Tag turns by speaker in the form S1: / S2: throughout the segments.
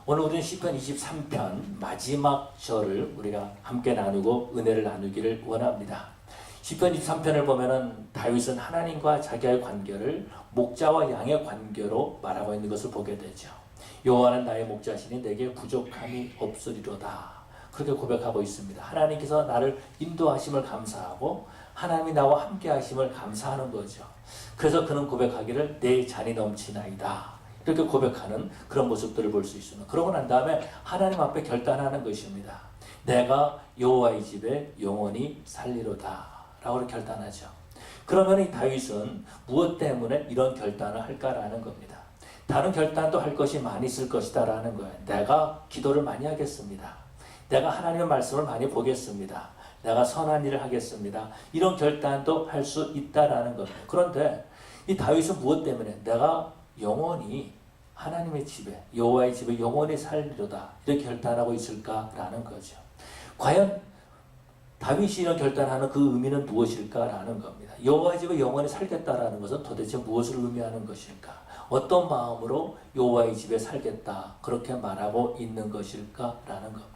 S1: 오늘 우리는 시편 23편 마지막 절을 우리가 함께 나누고 은혜를 나누기를 원합니다. 시편 23편을 보면은 다윗은 하나님과 자기의 관계를 목자와 양의 관계로 말하고 있는 것을 보게 되죠. 여호와는 나의 목자시니 내게 부족함이 없으리로다. 그렇게 고백하고 있습니다. 하나님께서 나를 인도하심을 감사하고 하나님이 나와 함께 하심을 감사하는 거죠. 그래서 그는 고백하기를 내 잔이 넘치나이다. 이렇게 고백하는 그런 모습들을 볼 수 있습니다. 그러고 난 다음에 하나님 앞에 결단하는 것입니다. 내가 여호와의 집에 영원히 살리로다 라고 결단하죠. 그러면 이 다윗은 무엇 때문에 이런 결단을 할까라는 겁니다. 다른 결단도 할 것이 많이 있을 것이다 라는 거예요. 내가 기도를 많이 하겠습니다. 내가 하나님의 말씀을 많이 보겠습니다. 내가 선한 일을 하겠습니다. 이런 결단도 할 수 있다라는 겁니다. 그런데 이 다윗은 무엇 때문에 내가 영원히 하나님의 집에 여호와의 집에 영원히 살리로다 이렇게 결단하고 있을까라는 거죠. 과연 다윗이 이런 결단하는 그 의미는 무엇일까라는 겁니다. 여호와의 집에 영원히 살겠다라는 것은 도대체 무엇을 의미하는 것일까? 어떤 마음으로 여호와의 집에 살겠다 그렇게 말하고 있는 것일까라는 겁니다.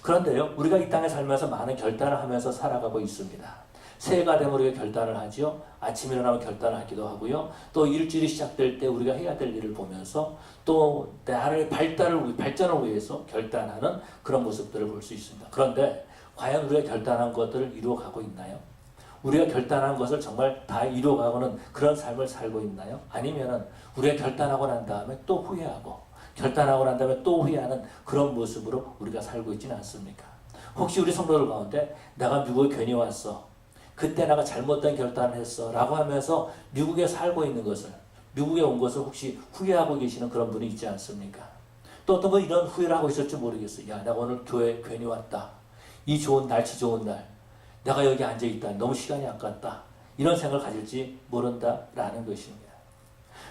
S1: 그런데요, 우리가 이 땅에 살면서 많은 결단을 하면서 살아가고 있습니다. 새해가 되면 우리가 결단을 하죠. 아침에 일어나면 결단을 하기도 하고요. 또 일주일이 시작될 때 우리가 해야 될 일을 보면서 또 나라의 발전을 위해서 결단하는 그런 모습들을 볼 수 있습니다. 그런데 과연 우리가 결단한 것들을 이루어가고 있나요? 우리가 결단한 것을 정말 다 이루어가고는 그런 삶을 살고 있나요? 아니면은 우리가 결단하고 난 다음에 또 후회하고 결단하고 난 다음에 또 후회하는 그런 모습으로 우리가 살고 있지는 않습니까? 혹시 우리 성도들 가운데 내가 미국에 괜히 왔어. 그때 내가 잘못된 결단을 했어 라고 하면서 미국에 살고 있는 것을 미국에 온 것을 혹시 후회하고 계시는 그런 분이 있지 않습니까? 또 어떤 분 이런 후회를 하고 있을지 모르겠어요. 야, 내가 오늘 교회에 괜히 왔다. 이 좋은 날씨 좋은 날 내가 여기 앉아있다. 너무 시간이 아깝다. 이런 생각을 가질지 모른다라는 것입니다.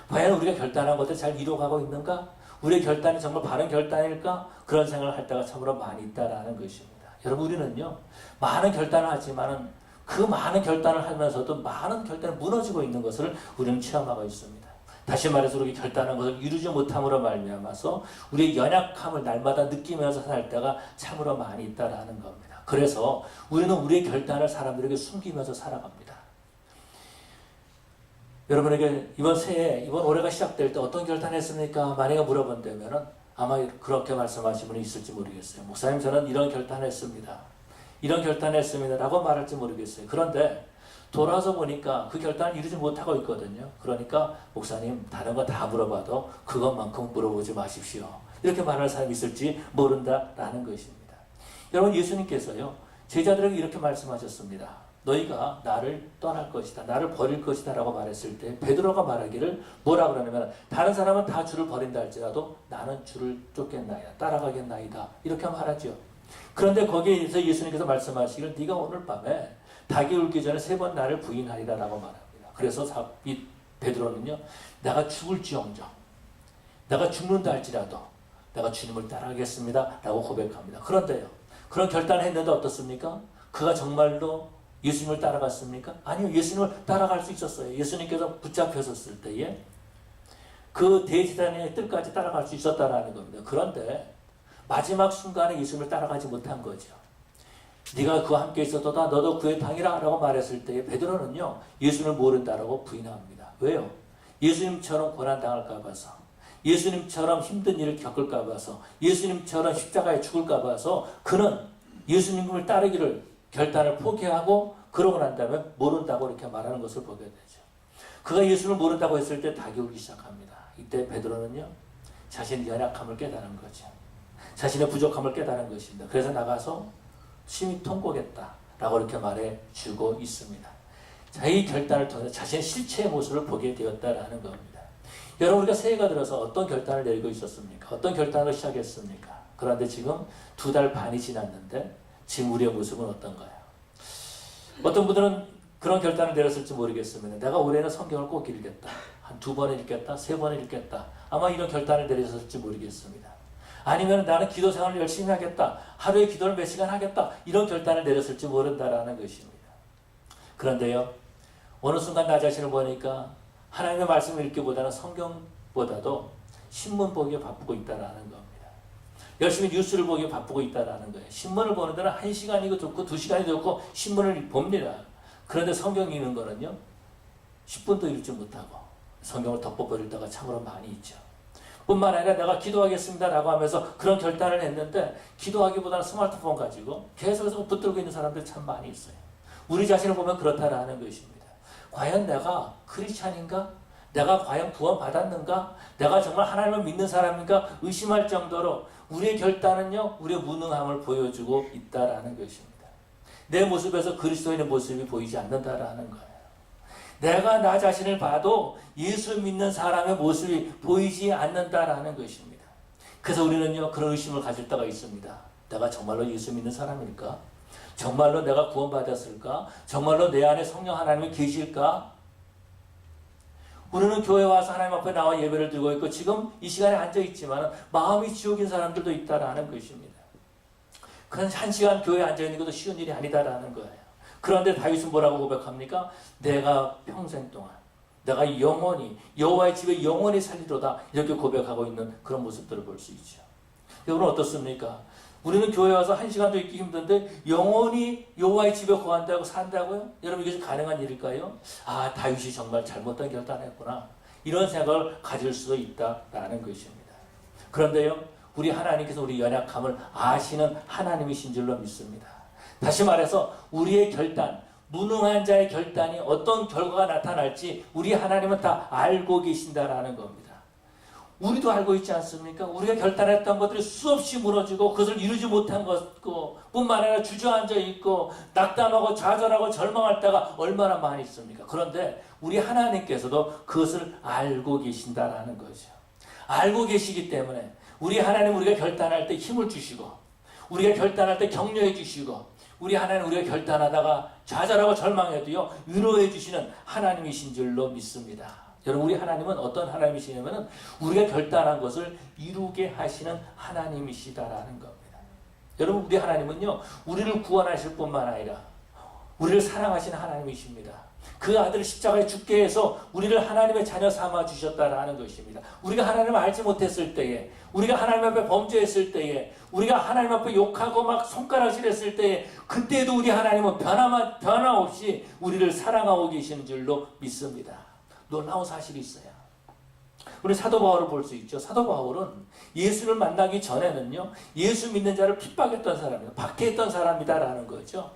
S1: 과연 우리가 결단한 것들 잘 이루어가고 있는가? 우리의 결단이 정말 바른 결단일까? 그런 생각을 할 때가 참으로 많이 있다라는 것입니다. 여러분, 우리는요 많은 결단을 하지만은 그 많은 결단을 하면서도 많은 결단이 무너지고 있는 것을 우리는 체험하고 있습니다. 다시 말해서 우리 결단한 것을 이루지 못함으로 말미암아서 우리의 연약함을 날마다 느끼면서 살 때가 참으로 많이 있다라는 겁니다. 그래서 우리는 우리의 결단을 사람들에게 숨기면서 살아갑니다. 여러분에게 이번 새해, 이번 올해가 시작될 때 어떤 결단했습니까? 만약에 물어본다면 아마 그렇게 말씀하신 분이 있을지 모르겠어요. 목사님, 저는 이런 결단했습니다. 이런 결단했습니다 라고 말할지 모르겠어요. 그런데 돌아서 보니까 그 결단을 이루지 못하고 있거든요. 그러니까 목사님, 다른 거 다 물어봐도 그것만큼 물어보지 마십시오. 이렇게 말할 사람이 있을지 모른다라는 것입니다. 여러분, 예수님께서요 제자들에게 이렇게 말씀하셨습니다. 너희가 나를 떠날 것이다, 나를 버릴 것이다 라고 말했을 때 베드로가 말하기를 뭐라 그러냐면 다른 사람은 다 주를 버린다 할지라도 나는 주를 쫓겠나이다, 따라가겠나이다 이렇게 말하죠. 그런데 거기에서 예수님께서 말씀하시기를 네가 오늘 밤에 닭이 울기 전에 3번 나를 부인하리라 라고 말합니다. 그래서 이 베드로는요 내가 죽을지언정 내가 죽는다 할지라도 내가 주님을 따라가겠습니다 라고 고백합니다. 그런데요 그런 결단을 했는데 어떻습니까? 그가 정말로 예수님을 따라갔습니까? 아니요, 예수님을 따라갈 수 있었어요. 예수님께서 붙잡혔었을 때에 그 대제사장의 뜰까지 따라갈 수 있었다라는 겁니다. 그런데 마지막 순간에 예수님을 따라가지 못한 거죠. 네가 그와 함께 있었도다 너도 그의 당이라 라고 말했을 때 베드로는요 예수님을 모른다라고 부인합니다. 왜요? 예수님처럼 고난당할까 봐서, 예수님처럼 힘든 일을 겪을까 봐서, 예수님처럼 십자가에 죽을까 봐서 그는 예수님을 따르기를 결단을 포기하고 그러고 난 다음에 모른다고 이렇게 말하는 것을 보게 되죠. 그가 예수를 모른다고 했을 때 닭이 울기 시작합니다. 이때 베드로는요 자신의 연약함을 깨달은 거죠. 자신의 부족함을 깨달은 것입니다. 그래서 나가서 심히 통곡했다라고 이렇게 말해주고 있습니다. 자기 결단을 통해서 자신의 실체의 모습을 보게 되었다라는 겁니다. 여러분, 우리가 새해가 들어서 어떤 결단을 내리고 있었습니까? 어떤 결단을 시작했습니까? 그런데 지금 2달 반이 지났는데 지금 우리의 모습은 어떤가요? 어떤 분들은 그런 결단을 내렸을지 모르겠습니다. 내가 올해는 성경을 꼭 읽겠다. 한 2번을 읽겠다, 3번을 읽겠다. 아마 이런 결단을 내렸을지 모르겠습니다. 아니면 나는 기도 생활을 열심히 하겠다. 하루에 기도를 몇 시간 하겠다. 이런 결단을 내렸을지 모른다라는 것입니다. 그런데요, 어느 순간 나 자신을 보니까 하나님의 말씀을 읽기보다는 성경보다도 신문 보기에 바쁘고 있다라는 겁니다. 열심히 뉴스를 보기 바쁘고 있다라는 거예요. 신문을 보는 데는 1시간이고 좋고 2시간이 좋고 신문을 봅니다. 그런데 성경 읽는 거는요 10분도 읽지 못하고 성경을 덮어버릴 때가 참으로 많이 있죠. 뿐만 아니라 내가 기도하겠습니다 라고 하면서 그런 결단을 했는데 기도하기보다는 스마트폰 가지고 계속해서 붙들고 있는 사람들이 참 많이 있어요. 우리 자신을 보면 그렇다라는 것입니다. 과연 내가 크리스찬인가? 내가 과연 구원 받았는가? 내가 정말 하나님을 믿는 사람인가? 의심할 정도로 우리의 결단은요 우리의 무능함을 보여주고 있다라는 것입니다. 내 모습에서 그리스도인의 모습이 보이지 않는다라는 거예요. 내가 나 자신을 봐도 예수 믿는 사람의 모습이 보이지 않는다라는 것입니다. 그래서 우리는요 그런 의심을 가질 때가 있습니다. 내가 정말로 예수 믿는 사람일까? 정말로 내가 구원받았을까? 정말로 내 안에 성령 하나님이 계실까? 우리는 교회 와서 하나님 앞에 나와 예배를 드리고 있고 지금 이 시간에 앉아있지만 마음이 지옥인 사람들도 있다라는 것입니다. 그건 한 시간 교회에 앉아있는 것도 쉬운 일이 아니다라는 거예요. 그런데 다윗은 뭐라고 고백합니까? 내가 평생 동안 내가 영원히 여호와의 집에 영원히 살리로다 이렇게 고백하고 있는 그런 모습들을 볼 수 있죠. 여러분 어떻습니까? 우리는 교회 와서 한 시간도 있기 힘든데 영원히 여호와의 집에 거한다고 산다고요? 여러분 이것이 가능한 일일까요? 아 다윗이 정말 잘못된 결단을 했구나 이런 생각을 가질 수도 있다라는 것입니다. 그런데요 우리 하나님께서 우리 연약함을 아시는 하나님이신 줄로 믿습니다. 다시 말해서 우리의 결단, 무능한 자의 결단이 어떤 결과가 나타날지 우리 하나님은 다 알고 계신다라는 겁니다. 우리도 알고 있지 않습니까? 우리가 결단했던 것들이 수없이 무너지고 그것을 이루지 못한 것고 뿐만 아니라 주저앉아 있고 낙담하고 좌절하고 절망할 때가 얼마나 많이 있습니까? 그런데 우리 하나님께서도 그것을 알고 계신다라는 거죠. 알고 계시기 때문에 우리 하나님 우리가 결단할 때 힘을 주시고 우리가 결단할 때 격려해 주시고 우리 하나님 우리가 결단하다가 좌절하고 절망해도요 위로해 주시는 하나님이신 줄로 믿습니다. 여러분 우리 하나님은 어떤 하나님이시냐면 우리가 결단한 것을 이루게 하시는 하나님이시다라는 겁니다. 여러분 우리 하나님은요 우리를 구원하실 뿐만 아니라 우리를 사랑하시는 하나님이십니다. 그 아들을 십자가에 죽게 해서 우리를 하나님의 자녀 삼아 주셨다라는 것입니다. 우리가 하나님을 알지 못했을 때에 우리가 하나님 앞에 범죄했을 때에 우리가 하나님 앞에 욕하고 막 손가락질했을 때에 그때도 우리 하나님은 변함없이 우리를 사랑하고 계시는 줄로 믿습니다. 놀라운 사실이 있어요. 우리 사도 바울을 볼 수 있죠. 사도 바울은 예수를 만나기 전에는요 예수 믿는 자를 핍박했던 사람이다. 박해했던 사람이다라는 거죠.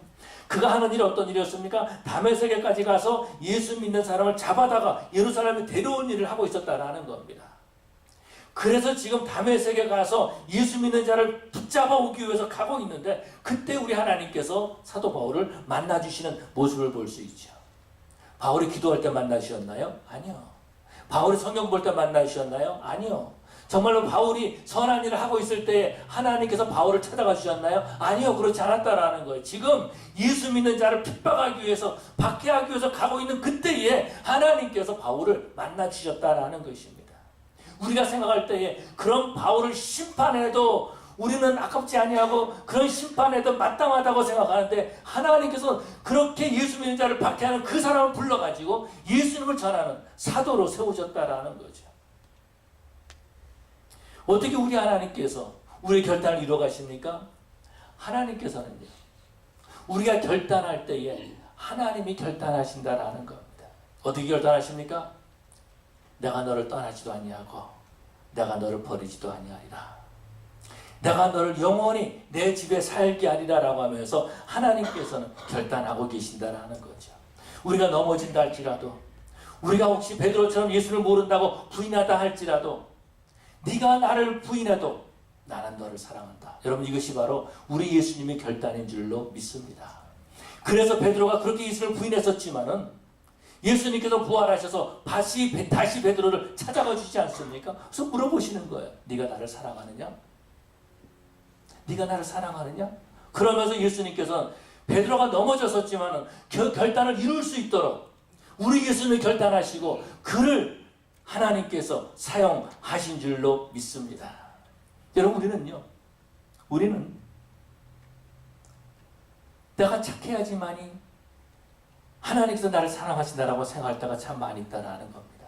S1: 그가 하는 일이 어떤 일이었습니까? 다메섹에까지 가서 예수 믿는 사람을 잡아다가 예루살렘에 데려온 일을 하고 있었다라는 겁니다. 그래서 지금 다메섹에 가서 예수 믿는 자를 붙잡아 오기 위해서 가고 있는데 그때 우리 하나님께서 사도 바울을 만나주시는 모습을 볼 수 있죠. 바울이 기도할 때 만나주셨나요? 아니요. 바울이 성경 볼 때 만나주셨나요? 아니요. 정말로 바울이 선한 일을 하고 있을 때 하나님께서 바울을 찾아가 주셨나요? 아니요. 그렇지 않았다라는 거예요. 지금 예수 믿는 자를 핍박하기 위해서 박해하기 위해서 가고 있는 그때에 하나님께서 바울을 만나 주셨다라는 것입니다. 우리가 생각할 때에 그런 바울을 심판해도 우리는 아깝지 아니하고 그런 심판에도 마땅하다고 생각하는데 하나님께서 그렇게 예수 믿는 자를 박해하는 그 사람을 불러가지고 예수님을 전하는 사도로 세우셨다라는 거죠. 어떻게 우리 하나님께서 우리의 결단을 이루어 가십니까? 하나님께서는요 우리가 결단할 때에 하나님이 결단하신다라는 겁니다. 어떻게 결단하십니까? 내가 너를 떠나지도 아니하고 내가 너를 버리지도 아니하리라. 내가 너를 영원히 내 집에 살게 하리라 라고 하면서 하나님께서는 결단하고 계신다라는 거죠. 우리가 넘어진다 할지라도 우리가 혹시 베드로처럼 예수를 모른다고 부인하다 할지라도 네가 나를 부인해도 나는 너를 사랑한다. 여러분 이것이 바로 우리 예수님의 결단인 줄로 믿습니다. 그래서 베드로가 그렇게 예수를 부인했었지만은 예수님께서 부활하셔서 다시 베드로를 찾아가 주지 않습니까? 그래서 물어보시는 거예요. 네가 나를 사랑하느냐? 네가 나를 사랑하느냐? 그러면서 예수님께서는 베드로가 넘어졌었지만은 결단을 이룰 수 있도록 우리 예수님이 결단하시고 그를 하나님께서 사용하신 줄로 믿습니다. 여러분 우리는 내가 착해야지만이 하나님께서 나를 사랑하신다라고 생각할 때가 참 많이 있다라는 겁니다.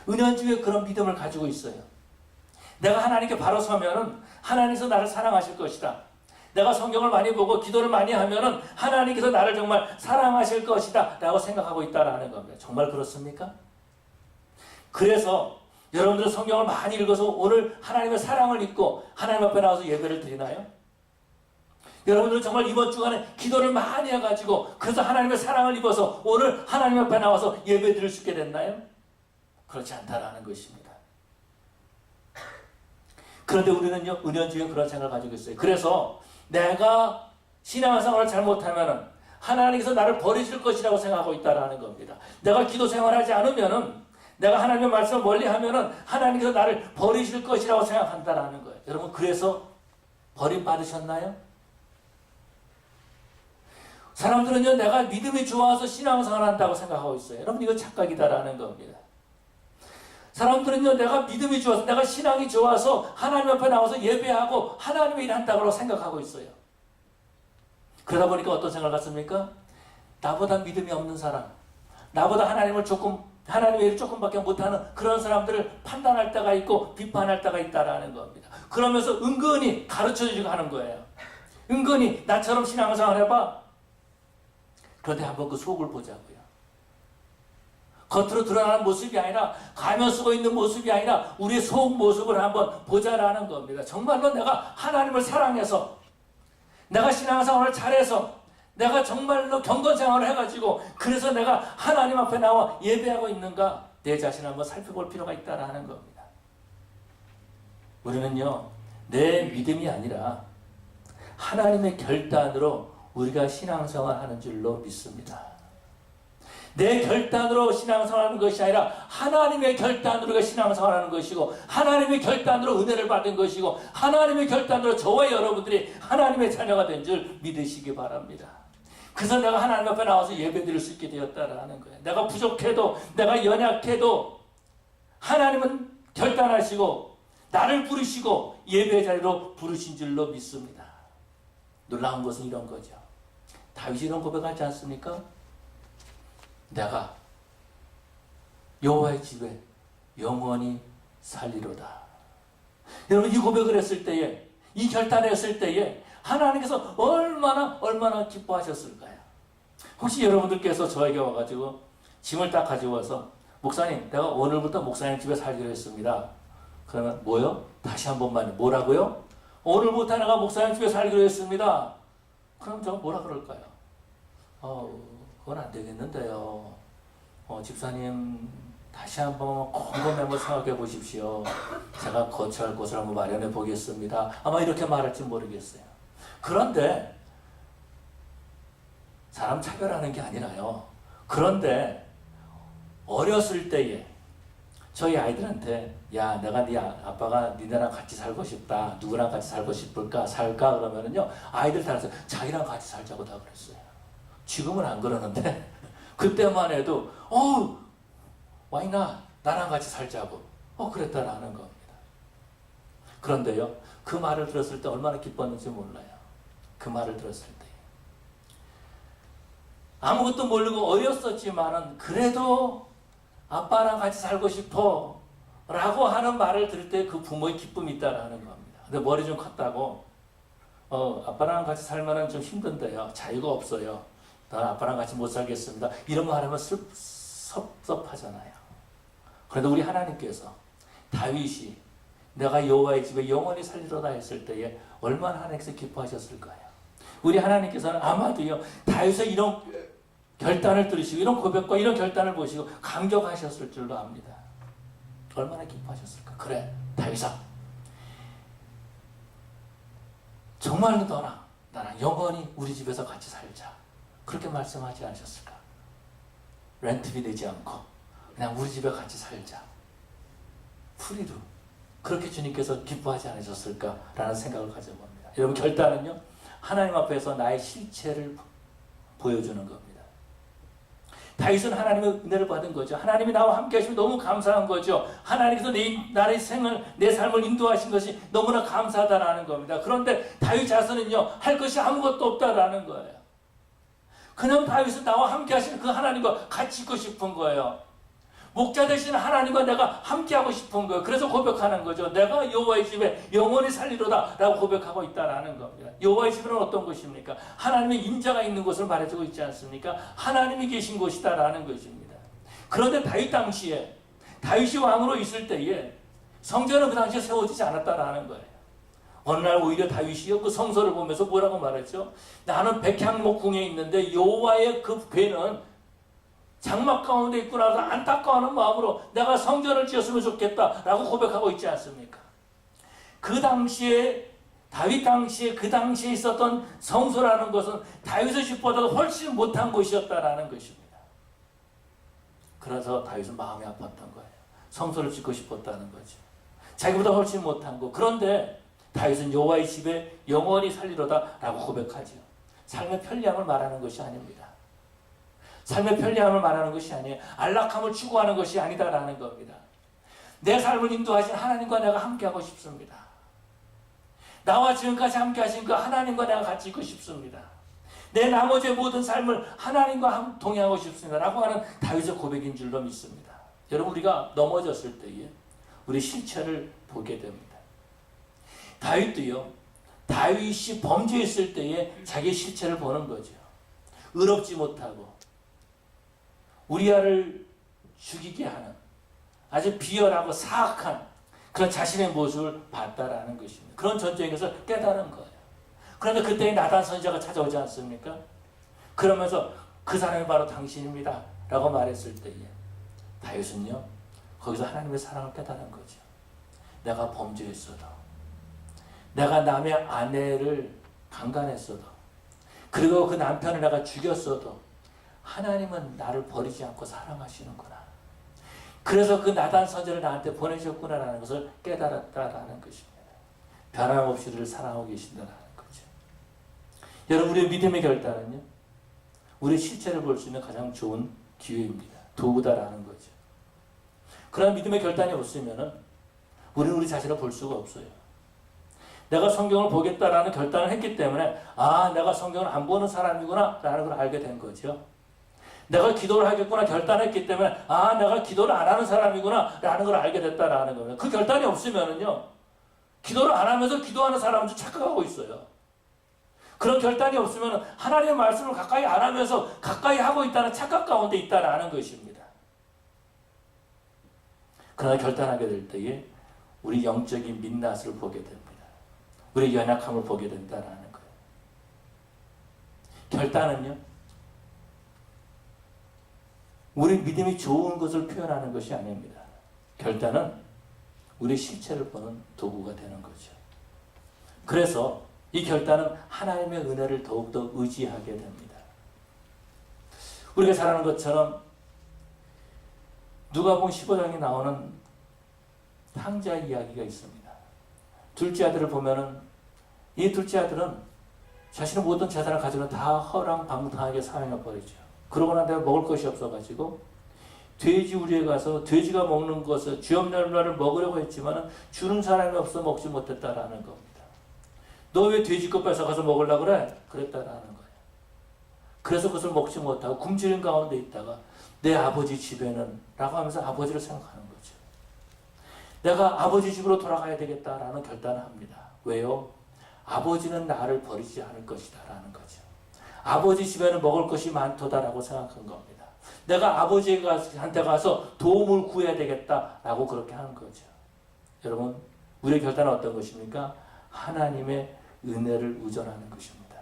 S1: 은연중에 그런 믿음을 가지고 있어요. 내가 하나님께 바로 서면은 하나님께서 나를 사랑하실 것이다. 내가 성경을 많이 보고 기도를 많이 하면은 하나님께서 나를 정말 사랑하실 것이다 라고 생각하고 있다라는 겁니다. 정말 그렇습니까? 그래서 여러분들 성경을 많이 읽어서 오늘 하나님의 사랑을 잊고 하나님 앞에 나와서 예배를 드리나요? 여러분들 정말 이번 주간에 기도를 많이 해가지고 그래서 하나님의 사랑을 입어서 오늘 하나님 앞에 나와서 예배 드릴 수 있게 됐나요? 그렇지 않다라는 것입니다. 그런데 우리는요, 은연중에 그런 생각을 가지고 있어요. 그래서 내가 신앙생활을 잘못하면은 하나님께서 나를 버리실 것이라고 생각하고 있다라는 겁니다. 내가 기도 생활하지 않으면은, 내가 하나님의 말씀을 멀리 하면은 하나님께서 나를 버리실 것이라고 생각한다라는 거예요. 여러분, 그래서 버림받으셨나요? 사람들은요, 내가 믿음이 좋아서 신앙생활을 한다고 생각하고 있어요. 여러분, 이거 착각이다라는 겁니다. 사람들은요, 내가 믿음이 좋아서, 내가 신앙이 좋아서 하나님 앞에 나와서 예배하고 하나님의 일을 한다고 생각하고 있어요. 그러다 보니까 어떤 생각을 갖습니까? 나보다 믿음이 없는 사람, 나보다 하나님의 일을 조금밖에 못하는 그런 사람들을 판단할 때가 있고 비판할 때가 있다라는 겁니다. 그러면서 은근히 가르쳐주고 하는 거예요. 은근히 나처럼 신앙생활 해봐. 그런데 한번 그 속을 보자고요. 겉으로 드러나는 모습이 아니라, 가면 쓰고 있는 모습이 아니라 우리의 속 모습을 한번 보자라는 겁니다. 정말로 내가 하나님을 사랑해서, 내가 신앙생활을 잘해서, 내가 정말로 경건생활을 해가지고 그래서 내가 하나님 앞에 나와 예배하고 있는가, 내 자신을 한번 살펴볼 필요가 있다라는 겁니다. 우리는요, 내 믿음이 아니라 하나님의 결단으로 우리가 신앙생활 하는 줄로 믿습니다. 내 결단으로 신앙생활하는 것이 아니라 하나님의 결단으로 우리가 신앙생활하는 것이고, 하나님의 결단으로 은혜를 받은 것이고, 하나님의 결단으로 저와 여러분들이 하나님의 자녀가 된 줄 믿으시기 바랍니다. 그래서 내가 하나님 앞에 나와서 예배드릴 수 있게 되었다라는 거예요. 내가 부족해도, 내가 연약해도 하나님은 결단하시고 나를 부르시고 예배 자리로 부르신 줄로 믿습니다. 놀라운 것은 이런 거죠. 다윗이 이런 고백하지 않습니까? 내가 여호와의 집에 영원히 살리로다. 여러분, 이 고백을 했을 때에, 이 결단을 했을 때에 하나님께서 얼마나 기뻐하셨을까요? 혹시 여러분들께서 저에게 와가지고 짐을 딱 가지고 와서, 목사님, 내가 오늘부터 목사님 집에 살기로 했습니다. 그러면 뭐요? 다시 한 번만, 뭐라고요? 오늘부터 내가 목사님 집에 살기로 했습니다. 그럼 저 뭐라 그럴까요? 그건 안 되겠는데요. 집사님, 다시 한번 곰곰이 한번 생각해 보십시오. 제가 거처할 곳을 한번 마련해 보겠습니다. 아마 이렇게 말할지 모르겠어요. 그런데 사람 차별하는 게 아니라요. 그런데 어렸을 때에 저희 아이들한테, 야, 내가 네 아빠가 니네랑 같이 살고 싶다. 누구랑 같이 살고 싶을까? 살까? 그러면은요, 아이들 따라서 자기랑 같이 살자고 다 그랬어요. 지금은 안 그러는데 그때만 해도 why not? 나랑 같이 살자고 그랬다라는 겁니다. 그런데요, 그 말을 들었을 때 얼마나 기뻤는지 몰라요. 그 말을 들었을 때 아무것도 모르고 어렸었지만은 그래도 아빠랑 같이 살고 싶어 라고 하는 말을 들을 때 그 부모의 기쁨이 있다라는 겁니다. 근데 머리 좀 컸다고 아빠랑 같이 살면은 좀 힘든데요, 자유가 없어요, 난 아빠랑 같이 못 살겠습니다, 이런 말 하면 섭섭하잖아요. 그런데 우리 하나님께서 다윗이 내가 여호와의 집에 영원히 살리로다 했을 때에 얼마나 하나님께서 기뻐하셨을까요? 우리 하나님께서는 아마도요, 다윗의 이런 결단을 들으시고 이런 고백과 이런 결단을 보시고 감격하셨을 줄로 압니다. 얼마나 기뻐하셨을까? 그래, 다윗아, 정말로 나랑 영원히 우리 집에서 같이 살자, 그렇게 말씀하지 않으셨을까? 렌트비 내지 않고 그냥 우리 집에 같이 살자, 프리로, 그렇게 주님께서 기뻐하지 않으셨을까라는 생각을 가져봅니다. 여러분, 결단은요, 하나님 앞에서 나의 실체를 보여주는 겁니다. 다윗은 하나님의 은혜를 받은 거죠. 하나님이 나와 함께 하시면 너무 감사한 거죠. 하나님께서 내 삶을 인도하신 것이 너무나 감사하다라는 겁니다. 그런데 다윗 자신은요, 할 것이 아무것도 없다라는 거예요. 그냥 다윗은 나와 함께 하시는 그 하나님과 같이 있고 싶은 거예요. 목자 되시는 하나님과 내가 함께하고 싶은 거예요. 그래서 고백하는 거죠. 내가 여호와의 집에 영원히 살리로다 라고 고백하고 있다라는 겁니다. 여호와의 집은 어떤 것입니까? 하나님의 인자가 있는 곳을 말해주고 있지 않습니까? 하나님이 계신 곳이다라는 것입니다. 그런데 다윗 당시에 다윗이 왕으로 있을 때에 성전은 그 당시에 세워지지 않았다라는 거예요. 어느 날 오히려 다윗이요 그 성소를 보면서 뭐라고 말했죠? 나는 백향목궁에 있는데 여호와의 그 궤는 장막 가운데 있구나 해서 안타까워하는 마음으로 내가 성전을 지었으면 좋겠다라고 고백하고 있지 않습니까? 그 당시에 다윗 당시에 그 당시에 있었던 성소라는 것은 다윗의 집보다도 훨씬 못한 곳이었다라는 것입니다. 그래서 다윗은 마음이 아팠던 거예요. 성소를 짓고 싶었다는 거죠. 자기보다 훨씬 못한 거. 그런데 다윗은 여호와의 집에 영원히 살리로다 라고 고백하죠. 삶의 편리함을 말하는 것이 아닙니다. 삶의 편리함을 말하는 것이 아니에요. 안락함을 추구하는 것이 아니다라는 겁니다. 내 삶을 인도하신 하나님과 내가 함께하고 싶습니다. 나와 지금까지 함께하신 그 하나님과 내가 같이 있고 싶습니다. 내 나머지의 모든 삶을 하나님과 동행하고 싶습니다 라고 하는 다윗의 고백인 줄로 믿습니다. 여러분, 우리가 넘어졌을 때에 우리 실체를 보게 됩니다. 다윗도요, 다윗이 범죄했을 때에 자기 실체를 보는 거죠. 의롭지 못하고 우리아를 죽이게 하는 아주 비열하고 사악한 그런 자신의 모습을 봤다라는 것입니다. 그런 전쟁에서 깨달은 거예요. 그런데 그때 나단 선지자가 찾아오지 않습니까? 그러면서 그 사람이 바로 당신입니다 라고 말했을 때에 다윗은요, 거기서 하나님의 사랑을 깨달은 거죠. 내가 범죄했어도, 내가 남의 아내를 강간했어도, 그리고 그 남편을 내가 죽였어도 하나님은 나를 버리지 않고 사랑하시는구나. 그래서 그 나단 선지자를 나한테 보내셨구나라는 것을 깨달았다라는 것입니다. 변함없이 우리를 사랑하고 계신다라는 거죠. 여러분, 우리의 믿음의 결단은요, 우리의 실체를 볼 수 있는 가장 좋은 기회입니다. 도구다라는 거죠. 그런 믿음의 결단이 없으면은 우리는 우리 자신을 볼 수가 없어요. 내가 성경을 보겠다라는 결단을 했기 때문에 내가 성경을 안 보는 사람이구나 라는 걸 알게 된 거죠. 내가 기도를 하겠구나 결단했기 때문에 내가 기도를 안 하는 사람이구나 라는 걸 알게 됐다라는 겁니다. 그 결단이 없으면은요, 기도를 안 하면서 기도하는 사람은 착각하고 있어요. 그런 결단이 없으면 하나님의 말씀을 가까이 안 하면서 가까이 하고 있다는 착각 가운데 있다라는 것입니다. 그러나 결단하게 될 때에 우리 영적인 민낯을 보게 됩니다. 우리 연약함을 보게 된다라는 거예요. 결단은요, 우리 믿음이 좋은 것을 표현하는 것이 아닙니다. 결단은 우리 실체를 보는 도구가 되는 거죠. 그래서 이 결단은 하나님의 은혜를 더욱더 의지하게 됩니다. 우리가 잘 아는 것처럼 누가복음 15장에 나오는 탕자 이야기가 있습니다. 둘째 아들을 보면은 이 둘째 아들은 자신의 모든 재산을 가지고 다 허랑방탕하게 사용해버리죠. 그러고 난 다음에 먹을 것이 없어가지고 돼지 우리에 가서 돼지가 먹는 것을 쥐엄날마를 먹으려고 했지만 주는 사람이 없어 먹지 못했다라는 겁니다. 너 왜 돼지 것 뺏어가서 먹으려고 그래? 그랬다라는 거예요. 그래서 그것을 먹지 못하고 굶주린 가운데 있다가 내 아버지 집에는 라고 하면서 아버지를 생각하는 거죠. 내가 아버지 집으로 돌아가야 되겠다라는 결단을 합니다. 왜요? 아버지는 나를 버리지 않을 것이다 라는 거죠. 아버지 집에는 먹을 것이 많도다라고 생각한 겁니다. 내가 아버지한테 가서 도움을 구해야 되겠다라고 그렇게 하는 거죠. 여러분, 우리의 결단은 어떤 것입니까? 하나님의 은혜를 의존하는 것입니다.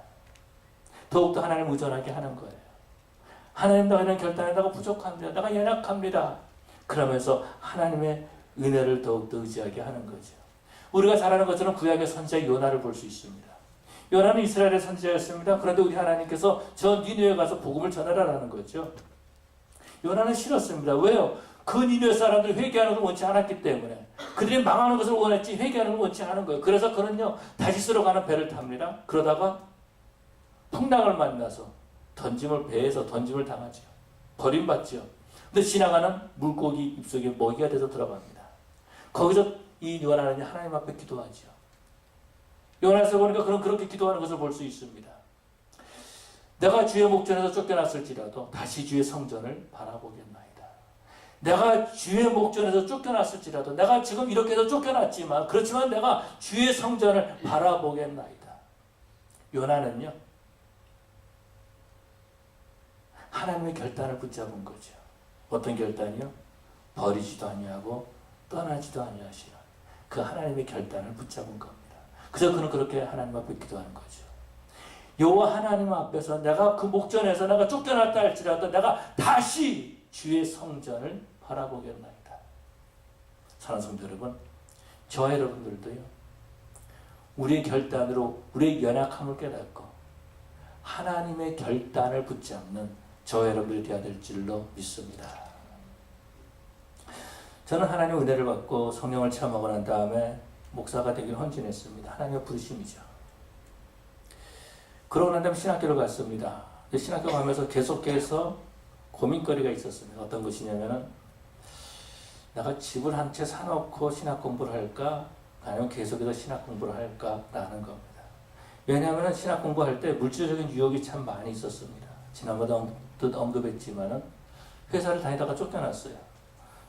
S1: 더욱더 하나님을 의존하게 하는 거예요. 하나님, 내가 이런 결단에 내가 부족합니다. 내가 연약합니다. 그러면서 하나님의 은혜를 더욱더 의지하게 하는 거죠. 우리가 잘 아는 것처럼 구약의 선지자 요나를 볼 수 있습니다. 요나는 이스라엘의 선지자였습니다. 그런데 우리 하나님께서 저 니느웨에 가서 복음을 전하라는 거죠. 요나는 싫었습니다. 왜요? 그 니느웨 사람들이 회개하는 걸 원치 않았기 때문에. 그들이 망하는 것을 원했지 회개하는 걸 원치 않은 거예요. 그래서 그는요, 다시스로 가는 배를 탑니다. 그러다가 풍랑을 만나서 배에서 던짐을 당하죠. 버림받죠. 근데 지나가는 물고기 입속에 먹이가 돼서 들어갑니다. 거기서 이 요나는 하나님 앞에 기도하죠. 요나서 보니까 그렇게 기도하는 것을 볼 수 있습니다. 내가 주의 목전에서 쫓겨났을지라도 다시 주의 성전을 바라보겠나이다. 내가 주의 목전에서 쫓겨났을지라도 내가 지금 이렇게 해서 쫓겨났지만 그렇지만 내가 주의 성전을 바라보겠나이다. 요나는요 하나님의 결단을 붙잡은 거죠. 어떤 결단이요? 버리지도 아니하고 떠나지도 아니하시는 그 하나님의 결단을 붙잡은 겁니다. 그래서 그는 그렇게 하나님 앞에 기도하는 거죠. 여호와 하나님 앞에서 내가 그 목전에서 내가 쫓겨났다 할지라도 내가 다시 주의 성전을 바라보겠나이다. 사랑하는 성도 여러분, 저와 여러분들도요 우리의 결단으로 우리의 연약함을 깨닫고 하나님의 결단을 붙잡는 저와 여러분들이 되어야 될 줄로 믿습니다. 저는 하나님의 은혜를 받고 성령을 체험하고 난 다음에 목사가 되길 헌신했습니다. 하나님의 부르심이죠. 그러고 난 다음에 신학교를 갔습니다. 신학교 가면서 계속해서 고민거리가 있었습니다. 어떤 것이냐면은 내가 집을 한 채 사놓고 신학 공부를 할까? 아니면 계속해서 신학 공부를 할까라는 겁니다. 왜냐하면 신학 공부할 때 물질적인 유혹이 참 많이 있었습니다. 지난번에 언급했지만은 회사를 다니다가 쫓겨났어요.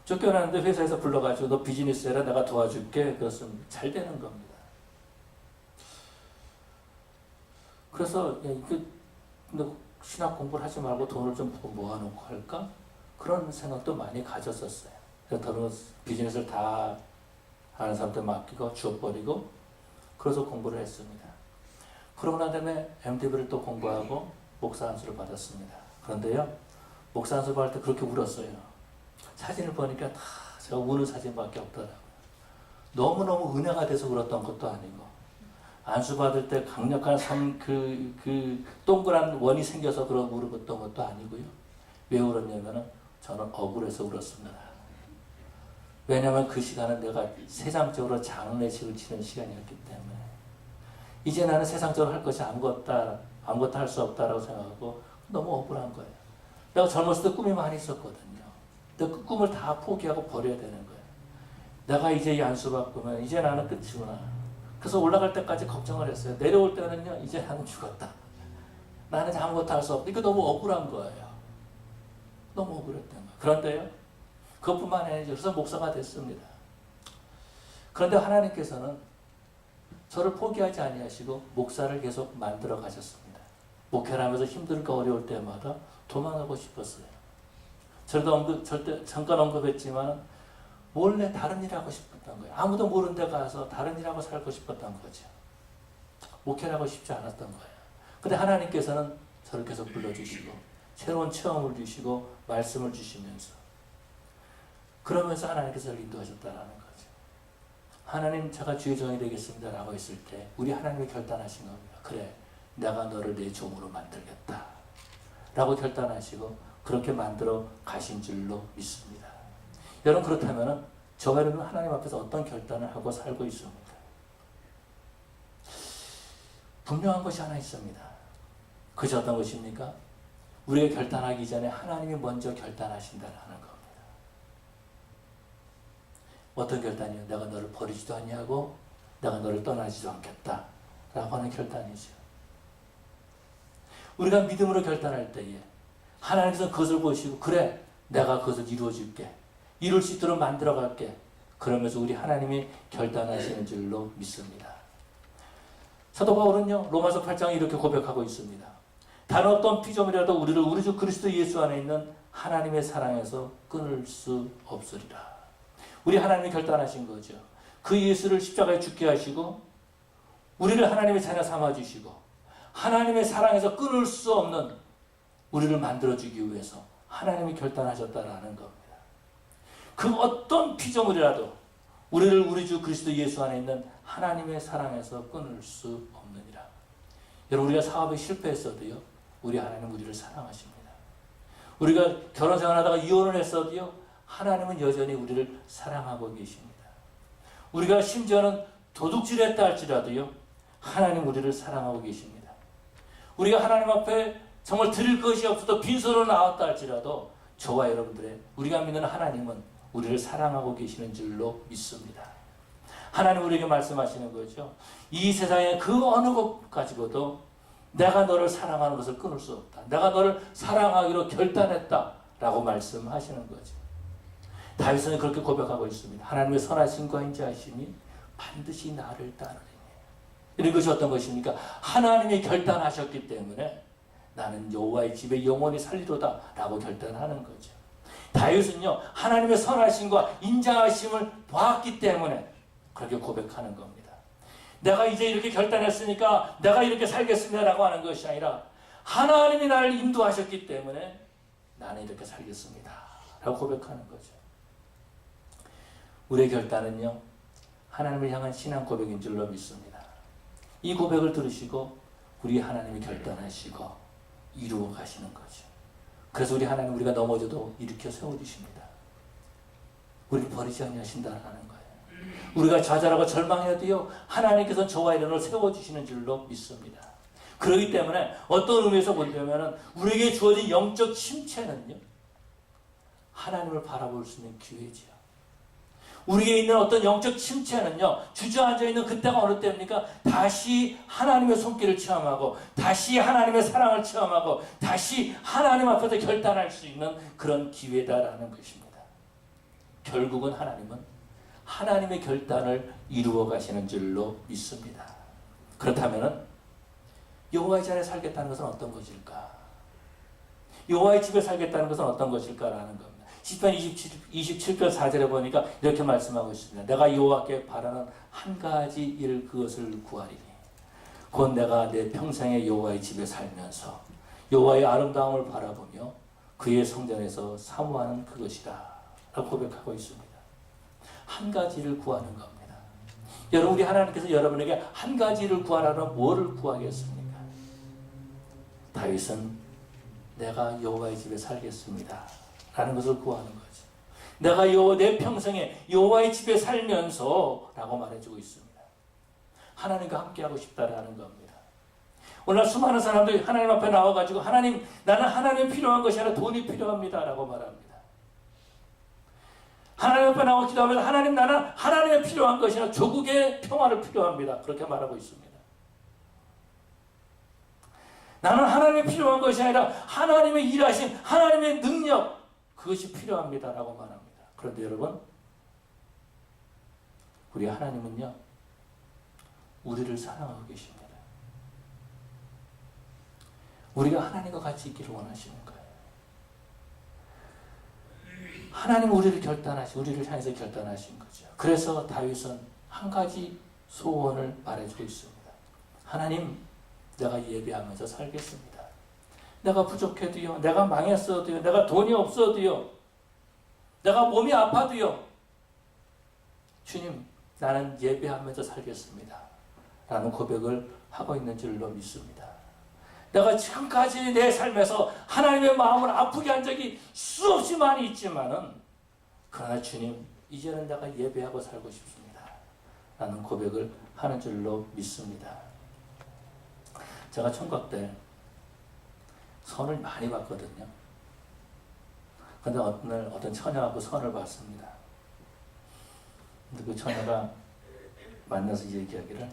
S1: 쫓겨났는데 회사에서 불러가지고 너 비즈니스 해라 내가 도와줄게. 그렇습니다. 잘 되는 겁니다. 그래서 너 신학 공부를 하지 말고 돈을 좀 모아놓고 할까? 그런 생각도 많이 가졌었어요. 그래서 저는 비즈니스를 다 하는 사람한테 맡기고 주워버리고 그래서 공부를 했습니다. 그러고 난 다음에 MDB를 또 공부하고 목사 안수를 받았습니다. 그런데요 목사 안수 받을 때 그렇게 울었어요. 사진을 보니까 다 제가 우는 사진밖에 없더라고요. 너무너무 은혜가 돼서 울었던 것도 아니고 안수 받을 때 강력한 그 동그란 원이 생겨서 그런 울었던 것도 아니고요. 왜 울었냐면은 저는 억울해서 울었습니다. 왜냐하면 그 시간은 내가 세상적으로 장례식을 치는 시간이었기 때문에 이제 나는 세상적으로 할 것이 아무것도 할 수 없다라고 생각하고 너무 억울한 거예요. 내가 젊었을 때 꿈이 많이 있었거든요. 근데 그 꿈을 다 포기하고 버려야 되는 거예요. 내가 이제 이 안수 받으면 이제 나는 끝이구나. 그래서 올라갈 때까지 걱정을 했어요. 내려올 때는요 이제 나는 죽었다. 나는 아무것도 할 수 없다. 이거 너무 억울한 거예요. 너무 억울했던 거예요. 그런데요 그것뿐만 아니라 그래서 목사가 됐습니다. 그런데 하나님께서는 저를 포기하지 아니하시고 목사를 계속 만들어 가셨습니다. 목회를 하면서 힘들고 어려울 때마다 도망가고 싶었어요. 저도 잠깐 언급했지만 몰래 다른 일 하고 싶었던 거예요. 아무도 모르는 데 가서 다른 일 하고 살고 싶었던 거죠. 목회를 하고 싶지 않았던 거예요. 근데 하나님께서는 저를 계속 불러주시고 새로운 체험을 주시고 말씀을 주시면서 그러면서 하나님께서 저를 인도하셨다는 거죠. 하나님 제가 주의 종이 되겠습니다 라고 했을 때 우리 하나님이 결단하신 겁니다. 그래 내가 너를 내 종으로 만들겠다 라고 결단하시고 그렇게 만들어 가신 줄로 믿습니다. 여러분 그렇다면 저와 여러분 하나님 앞에서 어떤 결단을 하고 살고 있습니까? 분명한 것이 하나 있습니다. 그것이 어떤 것입니까? 우리가 결단하기 전에 하나님이 먼저 결단하신다는 겁니다. 어떤 결단이요? 내가 너를 버리지도 아니하고 내가 너를 떠나지도 않겠다 라고 하는 결단이죠. 우리가 믿음으로 결단할 때에 하나님께서 그것을 보시고 그래 내가 그것을 이루어줄게 이룰 수 있도록 만들어갈게 그러면서 우리 하나님이 결단하시는 줄로 믿습니다. 사도 바울은요 로마서 8장에 이렇게 고백하고 있습니다. 다른 어떤 피조물이라도 우리를 우리 주 그리스도 예수 안에 있는 하나님의 사랑에서 끊을 수 없으리라. 우리 하나님이 결단하신 거죠. 그 예수를 십자가에 죽게 하시고 우리를 하나님의 자녀 삼아주시고 하나님의 사랑에서 끊을 수 없는 우리를 만들어주기 위해서 하나님이 결단하셨다라는 겁니다. 그 어떤 피조물이라도 우리를 우리 주 그리스도 예수 안에 있는 하나님의 사랑에서 끊을 수 없느니라. 여러분 우리가 사업에 실패했어도요 우리 하나님 우리를 사랑하십니다. 우리가 결혼 생활하다가 이혼을 했어도요 하나님은 여전히 우리를 사랑하고 계십니다. 우리가 심지어는 도둑질했다 할지라도요 하나님 우리를 사랑하고 계십니다. 우리가 하나님 앞에 정말 드릴 것이 없어도 빈손으로 나왔다 할지라도 저와 여러분들의 우리가 믿는 하나님은 우리를 사랑하고 계시는 줄로 믿습니다. 하나님 우리에게 말씀하시는 거죠. 이 세상의 그 어느 것 가지고도 내가 너를 사랑하는 것을 끊을 수 없다. 내가 너를 사랑하기로 결단했다 라고 말씀하시는 거죠. 다윗은 그렇게 고백하고 있습니다. 하나님의 선하심과 인자하심이 반드시 나를 따르리니. 이런 것이 어떤 것입니까? 하나님이 결단하셨기 때문에 나는 여호와의 집에 영원히 살리로다 라고 결단하는 거죠. 다윗은요, 하나님의 선하심과 인자하심을 보았기 때문에 그렇게 고백하는 겁니다. 내가 이제 이렇게 결단했으니까 내가 이렇게 살겠습니다 라고 하는 것이 아니라 하나님이 나를 인도하셨기 때문에 나는 이렇게 살겠습니다 라고 고백하는 거죠. 우리의 결단은요, 하나님을 향한 신앙 고백인 줄로 믿습니다. 이 고백을 들으시고 우리 하나님이 결단하시고 이루어 가시는 거죠. 그래서 우리 하나님, 우리가 넘어져도 일으켜 세워주십니다. 우리를 버리지 아니하신다는 거예요. 우리가 좌절하고 절망해도요, 하나님께서는 저와 이런을 세워주시는 줄로 믿습니다. 그렇기 때문에 어떤 의미에서 본다면 우리에게 주어진 영적 침체는요, 하나님을 바라볼 수 있는 기회지요. 우리에게 있는 어떤 영적 침체는요, 주저앉아 있는 그때가 어느 때입니까? 다시 하나님의 손길을 체험하고, 다시 하나님의 사랑을 체험하고, 다시 하나님 앞에서 결단할 수 있는 그런 기회다라는 것입니다. 결국은 하나님은 하나님의 결단을 이루어 가시는 줄로 믿습니다. 그렇다면 여호와의 자리에 살겠다는 것은 어떤 것일까? 여호와의 집에 살겠다는 것은 어떤 것일까라는 겁니다. 시편 27편 4절에 보니까 이렇게 말씀하고 있습니다. 내가 여호와께 바라는 한 가지 일, 그것을 구하리니 곧 내가 내 평생에 여호와의 집에 살면서 여호와의 아름다움을 바라보며 그의 성전에서 사모하는 그것이다 라고 고백하고 있습니다. 한 가지를 구하는 겁니다. 여러분, 우리 하나님께서 여러분에게 한 가지를 구하라면 뭐를 구하겠습니까? 다윗은 내가 여호와의 집에 살겠습니다 라는 것을 구하는 거죠. 내가 내 평생에 여호와의 집에 살면서 라고 말해주고 있습니다. 하나님과 함께하고 싶다라는 겁니다. 오늘 수많은 사람들이 하나님 앞에 나와가지고 하나님, 나는 하나님 필요한 것이 아니라 돈이 필요합니다 라고 말합니다. 하나님 앞에 나와 기도하면서 하나님, 나는 하나님의 필요한 것이 아니라 조국의 평화를 필요합니다 그렇게 말하고 있습니다. 나는 하나님의 필요한 것이 아니라 하나님의 일하신 하나님의 능력, 그것이 필요합니다라고 말합니다. 그런데 여러분, 우리 하나님은요, 우리를 사랑하고 계십니다. 우리가 하나님과 같이 있기를 원하시는 거예요. 하나님은 우리를 우리를 향해서 결단하신 거죠. 그래서 다윗은 한 가지 소원을 말해주고 있습니다. 하나님, 내가 예배하면서 살겠습니다. 내가 부족해도요, 내가 망했어도요, 내가 돈이 없어도요, 내가 몸이 아파도요, 주님, 나는 예배하면서 살겠습니다 라는 고백을 하고 있는 줄로 믿습니다. 내가 지금까지 내 삶에서 하나님의 마음을 아프게 한 적이 수없이 많이 있지만은, 그러나 주님, 이제는 내가 예배하고 살고 싶습니다 라는 고백을 하는 줄로 믿습니다. 제가 총각 때 선을 많이 봤거든요. 그런데 어떤 날 어떤 처녀하고 선을 봤습니다. 근데 그 처녀가 만나서 얘기하기를,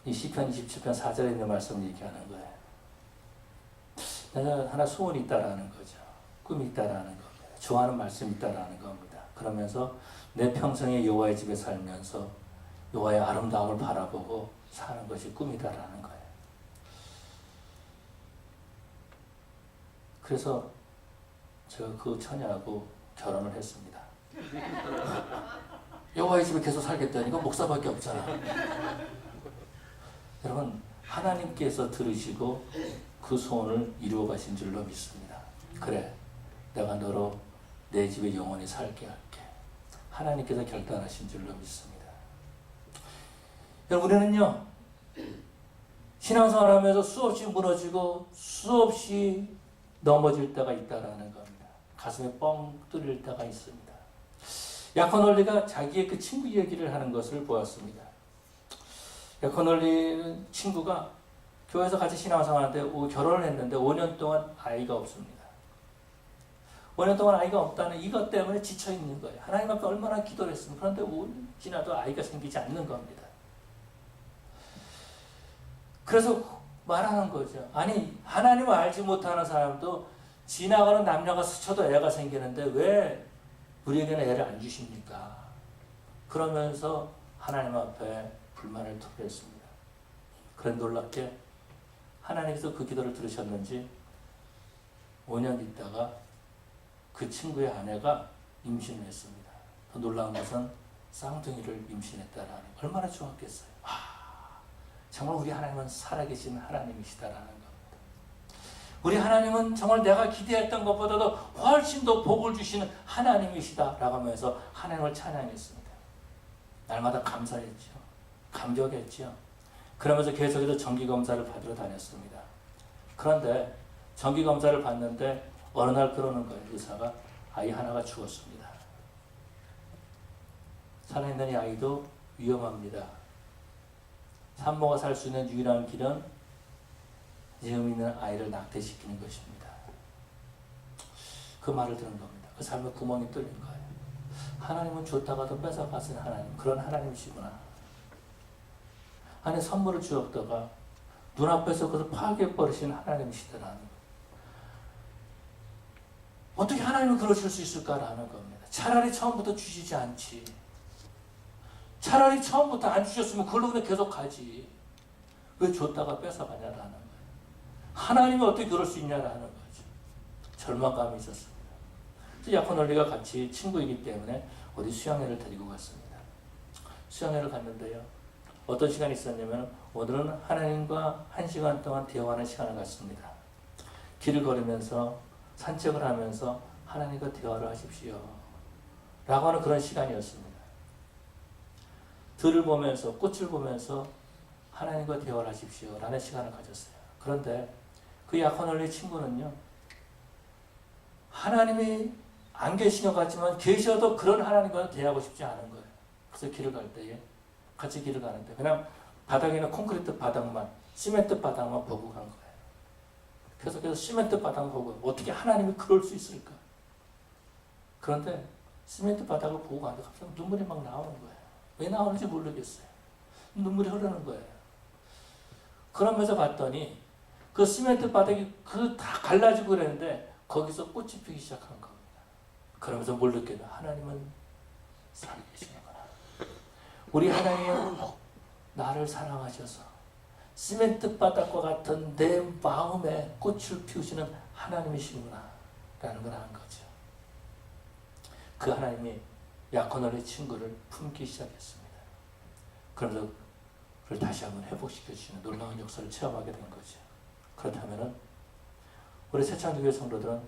S1: 이 시편 27편 4절에 있는 말씀을 얘기하는 거예요. 내가 하나 소원이 있다라는 거죠. 꿈이 있다라는 겁니다. 좋아하는 말씀이 있다라는 겁니다. 그러면서 내 평생에 여호와의 집에 살면서 여호와의 아름다움을 바라보고 사는 것이 꿈이다라는 거예요. 그래서 제가 그 처녀하고 결혼을 했습니다. 여호와의 집에 계속 살겠다니까 목사밖에 없잖아. 여러분, 하나님께서 들으시고 그 소원을 이루어 가신 줄로 믿습니다. 그래, 내가 너로 내 집에 영원히 살게 할게. 하나님께서 결단하신 줄로 믿습니다. 여러분, 우리는요, 신앙생활 하면서 수없이 무너지고 수없이 넘어질 때가 있다라는 겁니다. 가슴에 뻥 뚫릴 때가 있습니다. 약혼 원리가 자기의 그 친구 얘기를 하는 것을 보았습니다. 약혼 원리는 친구가 교회에서 같이 신앙생활 하는데 결혼을 했는데 5년 동안 아이가 없습니다. 5년 동안 아이가 없다는 이것 때문에 지쳐있는 거예요. 하나님 앞에 얼마나 기도를 했습니까? 그런데 5년 지나도 아이가 생기지 않는 겁니다. 그래서 말하는 거죠. 아니, 하나님을 알지 못하는 사람도 지나가는 남녀가 스쳐도 애가 생기는데 왜 우리에게는 애를 안 주십니까? 그러면서 하나님 앞에 불만을 토로했습니다. 그런데 놀랍게 하나님께서 그 기도를 들으셨는지 5년 있다가 그 친구의 아내가 임신을 했습니다. 더 놀라운 것은 쌍둥이를 임신했다라는, 얼마나 좋았겠어요. 정말 우리 하나님은 살아계신 하나님이시다라는 겁니다. 우리 하나님은 정말 내가 기대했던 것보다도 훨씬 더 복을 주시는 하나님이시다라고 하면서 하나님을 찬양했습니다. 날마다 감사했죠. 감격했죠. 그러면서 계속해서 정기검사를 받으러 다녔습니다. 그런데 정기검사를 받는데 어느 날 그러는 거예요. 의사가 아이 하나가 죽었습니다. 살아있는 이 아이도 위험합니다. 산모가 살 수 있는 유일한 길은 지금 있는 아이를 낙태시키는 것입니다. 그 말을 들은 겁니다. 그 삶의 구멍이 뚫린 거예요. 하나님은 줬다가도 뺏어가신 하나님, 그런 하나님이시구나. 아니, 선물을 주었다가 눈앞에서 그것을 파괴해버리신 하나님이시더라는 거예요. 어떻게 하나님은 그러실 수 있을까라는 겁니다. 차라리 처음부터 주시지 않지. 차라리 처음부터 안 주셨으면 그걸로 그냥 계속 가지. 왜 줬다가 뺏어가냐라는 거예요. 하나님이 어떻게 그럴 수 있냐라는 거죠. 절망감이 있었습니다. 야코놀리가 같이 친구이기 때문에 어디 수양회를 데리고 갔습니다. 수양회를 갔는데요. 어떤 시간이 있었냐면 오늘은 하나님과 1시간 동안 대화하는 시간을 갖습니다. 길을 걸으면서 산책을 하면서 하나님과 대화를 하십시오. 라고 하는 그런 시간이었습니다. 들을 보면서 꽃을 보면서 하나님과 대화를 하십시오. 라는 시간을 가졌어요. 그런데 그 야코놀리 친구는요. 하나님이 안 계신 것 같지만 계셔도 그런 하나님과 대화하고 싶지 않은 거예요. 그래서 길을 갈 때에 같이 길을 가는데 그냥 바닥에는 콘크리트 바닥만, 시멘트 바닥만 보고 간 거예요. 계속해서 시멘트 바닥 보고 어떻게 하나님이 그럴 수 있을까? 그런데 시멘트 바닥을 보고 가는데 갑자기 눈물이 막 나오는 거예요. 왜 나오는지 모르겠어요. 눈물이 흐르는 거예요. 그러면서 봤더니 그 시멘트 바닥이 그 다 갈라지고 그랬는데 거기서 꽃이 피기 시작한 겁니다. 그러면서 뭘 느끼나? 하나님은 살아계시는구나. 우리 하나님은 나를 사랑하셔서 시멘트 바닥과 같은 내 마음에 꽃을 피우시는 하나님이시구나 라는 걸 안 거죠. 그 하나님이 야코놀리 친구를 품기 시작했습니다. 그러면서 그걸 다시 한번 회복시켜 주시는 놀라운 역사를 체험하게 된 거죠. 그렇다면 우리 새창교회 성도들은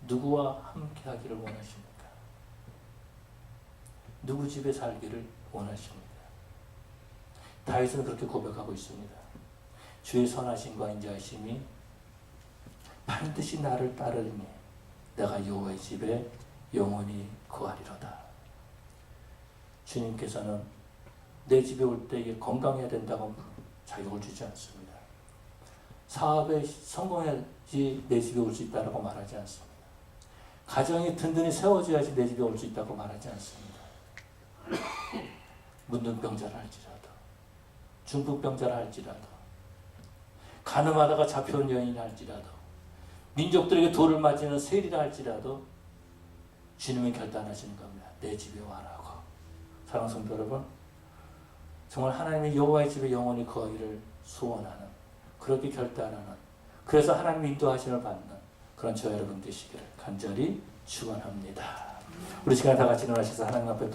S1: 누구와 함께 하기를 원하십니까? 누구 집에 살기를 원하십니까? 다윗은 그렇게 고백하고 있습니다. 주의 선하심과 인자하심이 반드시 나를 따르리니 내가 여호와의 집에 영원히 거하리로다. 주님께서는 내 집에 올 때 건강해야 된다고 자격을 주지 않습니다. 사업에 성공해야지 내 집에 올 수 있다고 말하지 않습니다. 가정이 든든히 세워져야지 내 집에 올 수 있다고 말하지 않습니다. 문둥병자라 할지라도, 중풍병자라 할지라도, 가늠하다가 잡혀온 여인이라 할지라도, 민족들에게 돌을 맞이는 세리라 할지라도 주님이 결단하시는 겁니다. 내 집에 와라고. 사랑하는 성도 여러분, 정말 하나님의 여호와의 집에 영원히 거하기를 소원하는, 그렇게 결단하는, 그래서 하나님 인도하심을 받는 그런 저와 여러분 되시기를 간절히 축원합니다. 우리 시간 다 같이 일어나셔서 하나님 앞에